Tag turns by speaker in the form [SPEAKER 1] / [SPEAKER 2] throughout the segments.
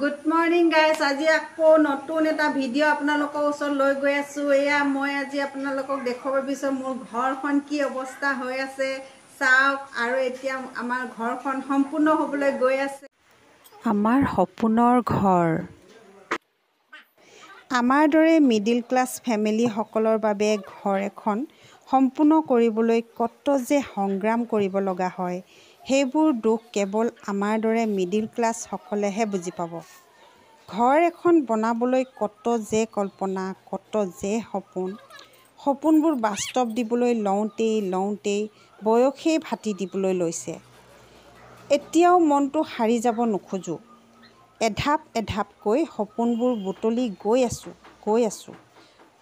[SPEAKER 1] Good morning guys. আজি আকৌ নতুন এটা ভিডিঅ' আপোনালোকৰ ওচৰত লৈ গৈ আছোঁ। এয়া মই আজি আপোনালোকক দেখুৱাব বিচাৰোঁ মোৰ ঘৰখন কি অৱস্থা হৈ আছে চাওক। আৰু এতিয়া আমাৰ ঘৰখন সম্পূৰ্ণ হ'বলৈ গৈ আছে।
[SPEAKER 2] আমাৰ সপোনৰ ঘৰ। আমাৰ দৰে মিডিল ক্লাছ ফেমিলিসকলৰ বাবে ঘৰ এখন সম্পূৰ্ণ কৰিবলৈ কত যে সংগ্ৰাম কৰিব লগা হয়, সেইবোৰ দুখ কেৱল আমাৰ দৰে মিডিল ক্লাছসকলেহে বুজি পাব। ঘৰ এখন বনাবলৈ কত যে কল্পনা, কত যে সপোনবোৰ বাস্তৱ দিবলৈ লওঁতেই বয়সেই ভাটি দিবলৈ লৈছে। এতিয়াও মনটো সাৰি যাব নোখোজোঁ। এধাপ এধাপকৈ সপোনবোৰ বুটলি গৈ আছোঁ।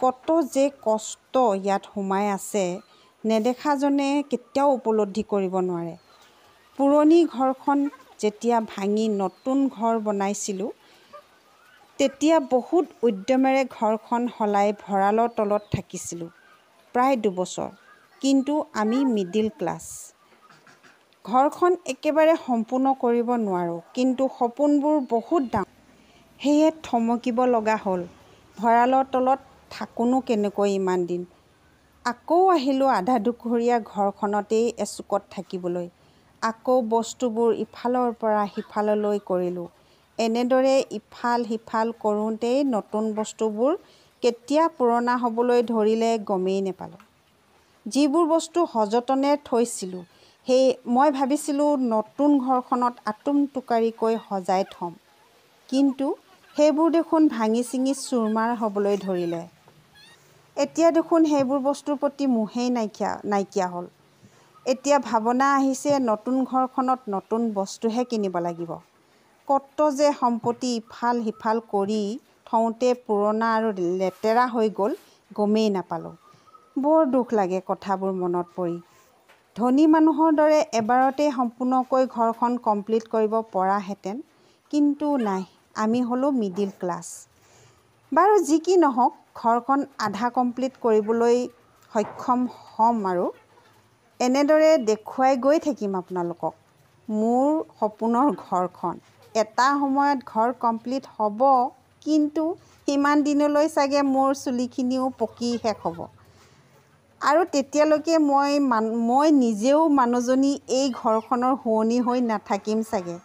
[SPEAKER 2] কত যে কষ্ট ইয়াত সোমাই আছে, নেদেখাজনে কেতিয়াও উপলব্ধি কৰিব নোৱাৰে। পুৰণি ঘৰখন যেতিয়া ভাঙি নতুন ঘৰ বনাইছিলোঁ, তেতিয়া বহুত উদ্যমেৰে ঘৰখন সলাই ভঁৰালৰ তলত থাকিছিলোঁ প্ৰায় 2 বছৰ। কিন্তু আমি মিডিল ক্লাছ। ঘৰখন একেবাৰে সম্পূৰ্ণ কৰিব নোৱাৰোঁ, কিন্তু সপোনবোৰ বহুত ডাঙৰ। সেয়ে থমকিব লগা হ'ল। ভঁৰালৰ তলত থাকোঁনো কেনেকৈ ইমান দিন। আকৌ আহিলোঁ আধা দুপৰীয়া ঘৰখনতেই এচুকত থাকিবলৈ। আকৌ বস্তুবোৰ ইফালৰ পৰা সিফাললৈ কৰিলোঁ। এনেদৰে ইফাল সিফাল কৰোঁতেই নতুন বস্তুবোৰ কেতিয়া পুৰণা হ'বলৈ ধৰিলে গমেই নেপালোঁ। যিবোৰ বস্তু সযতনে থৈছিলোঁ, মই ভাবিছিলোঁ নতুন ঘৰখনত আটোমটোকাৰিকৈ সজাই থ'ম। কিন্তু সেইবোৰ দেখোন ভাঙি ছিঙি চুৰমাৰ হ'বলৈ ধৰিলে। এতিয়া দেখোন সেইবোৰ বস্তুৰ প্ৰতি মোহেই নাইকিয়া হ'ল। এতিয়া ভাৱনা আহিছে নতুন ঘৰখনত নতুন বস্তুহে কিনিব লাগিব। কত যে সম্পত্তি ইফাল সিফাল কৰি থওঁতে পুৰণা আৰু লেতেৰা হৈ গ'ল গমেই নাপালোঁ। বৰ দুখ লাগে কথাবোৰ মনত পৰি। ধনী মানুহৰ দৰে এবাৰতেই সম্পূৰ্ণকৈ ঘৰখন কমপ্লিট কৰিব পৰাহেঁতেন, কিন্তু নাই, আমি হ'লো মিডিল ক্লাছ। বাৰু যি কি নহওক, ঘৰখন আধা কমপ্লিট কৰিবলৈ সক্ষম হ'ম আৰু এনেদৰে দেখুৱাই গৈ থাকিম আপোনালোকক মোৰ সপোনৰ ঘৰখন। এটা সময়ত ঘৰ কমপ্লিট হ'ব, কিন্তু সিমান দিনলৈ চাগে মোৰ চুলিখিনিও পকি শেষ হ'ব। আৰু তেতিয়ালৈকে মই নিজেও মানুহজনী এই ঘৰখনৰ শুৱনি হৈ নাথাকিম চাগে।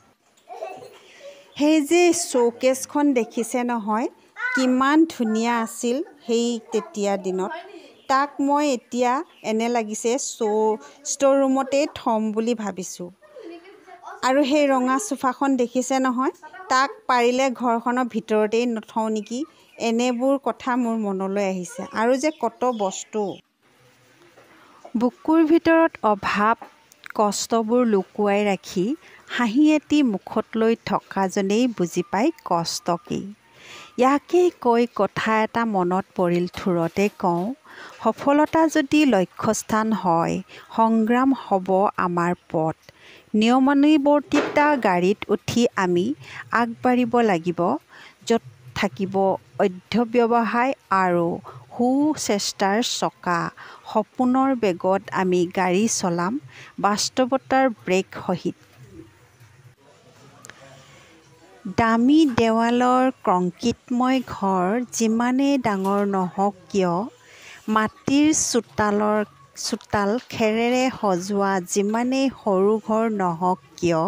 [SPEAKER 2] সেই যে শ্ব'কেছখন দেখিছে নহয়, কিমান ধুনীয়া আছিল সেই তেতিয়া দিনত। তাক মই এতিয়া এনে লাগিছে ষ্ট'ৰৰুমতেই থ'ম বুলি ভাবিছোঁ। আৰু সেই ৰঙা চোফাখন দেখিছে নহয়, তাক পাৰিলে ঘৰখনৰ ভিতৰতেই নথওঁ নেকি। এনেবোৰ কথা মোৰ মনলৈ আহিছে। আৰু যে কত বস্তু। বুকুৰ ভিতৰত অভাৱ কষ্টবোৰ লুকুৱাই ৰাখি হাঁহি এটি মুখত লৈ থকাজনেই বুজি পায় কষ্ট কি। ইয়াকেই কৈ কথা এটা মনত পৰিল থোৰতে কওঁ, সফলতা যদি লক্ষ্যস্থান হয়, সংগ্ৰাম হ'ব আমাৰ পথ। নিয়মানুৱৰ্তিতা গাড়ীত উঠি আমি আগবাঢ়িব লাগিব, য'ত থাকিব অধ্যৱসায় আৰু সুচেষ্টাৰ চকা। সপোনৰ বেগত আমি গাড়ী চলাম, বাস্তৱতাৰ ব্ৰেক সহিত। দামী দেৱালৰ কংক্ৰিটময় ঘৰ যিমানেই ডাঙৰ নহওক কিয়, মাটিৰ চোতাল খেৰেৰে সজোৱা যিমানেই সৰু ঘৰ নহওক কিয়,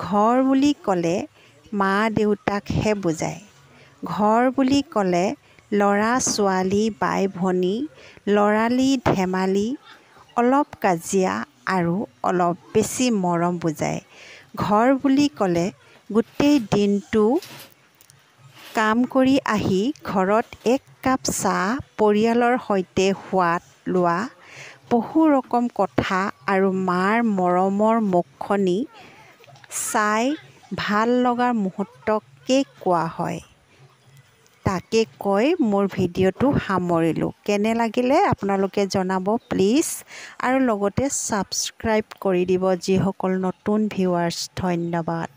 [SPEAKER 2] ঘৰ বুলি ক'লে মা দেউতাকহে বুজায়। ঘৰ বুলি ক'লে ল'ৰা ছোৱালী বাই ভনী, ল'ৰালি ধেমালি, অলপ কাজিয়া আৰু অলপ বেছি মৰম বুজায়। ঘৰ বুলি ক'লে গোটেই দিনটো কাম কৰি আহি ঘৰত এক কাপ চাহ, পৰিয়ালৰ সৈতে সোৱাদ লোৱা, বহু ৰকম কথা আৰু মাৰ মৰমৰ মুখখিনি চাই ভাল লগা মুহূৰ্তকেই কোৱা হয়। তাকে কৈ মোৰ ভিডিঅ'টো সামৰিলোঁ। কেনে লাগিলে আপোনালোকে জনাব প্লিজ। আৰু লগতে ছাবস্ক্ৰাইব কৰি দিব যিসকল নতুন ভিউৱাৰ্ছ। ধন্যবাদ।